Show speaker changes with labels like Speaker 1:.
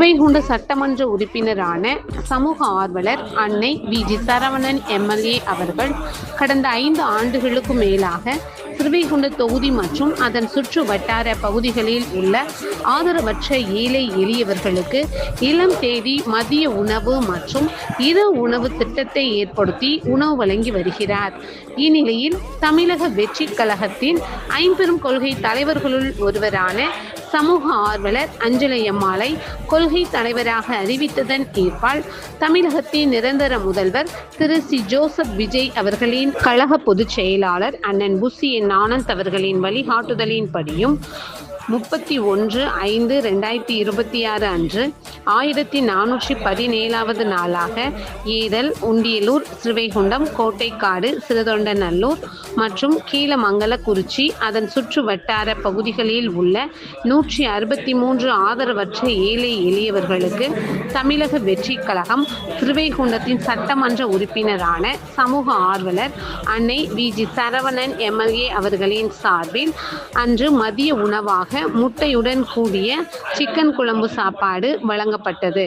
Speaker 1: ஸ்ரீவைகுண்ட சட்டமன்ற உறுப்பினரான சமூக ஆர்வலர் அன்னை வி.ஜி. சரவணன் எம்எல்ஏ அவர்கள் கடந்த 5 ஆண்டுகளுக்கு மேலாக ஸ்ரீவைகுண்ட தொகுதி மற்றும் அதன் சுற்று வட்டார பகுதிகளில் உள்ள ஆதரவற்ற ஏழை எளியவர்களுக்கு இளம் தேதி மதிய உணவு மற்றும் இரவு உணவு திட்டத்தை ஏற்படுத்தி உணவு வழங்கி வருகிறார். இந்நிலையில் தமிழக வெற்றி கழகத்தின் ஐம்பெரும் கொள்கை தலைவர்களுள் ஒருவரான சமூக ஆர்வலர் அஞ்சலையம்மாளை கொள்கை தலைவராக அறிவித்ததன் ஏற்பால் தமிழகத்தின் நிரந்தர முதல்வர் திரு சி. ஜோசப் விஜய் அவர்களின் கழக பொதுச் செயலாளர் அண்ணன் புசி என். ஆனந்த் அவர்களின் வழிகாட்டுதலின்படியும் 31/5/2026 அன்று 1417வது நாளாக ஏதல், உண்டியலூர், ஸ்ரீவைகுண்டம், கோட்டைக்காடு, சிறுதொண்டநல்லூர் மற்றும் கீழமங்கலக்குறிச்சி அதன் சுற்று வட்டார பகுதிகளில் உள்ள 163 ஆதரவற்ற ஏழை எளியவர்களுக்கு தமிழக வெற்றி கழகம் ஸ்ரீவைகுண்டத்தின் சட்டமன்ற உறுப்பினரான சமூக ஆர்வலர் அன்னை வி.ஜி. சரவணன் எம்எல்ஏ அவர்களின் சார்பில் அன்று மதிய உணவாக முட்டையுடன் கூடிய சிக்கன் குழம்பு சாப்பாடு வழங்கப்பட்டது.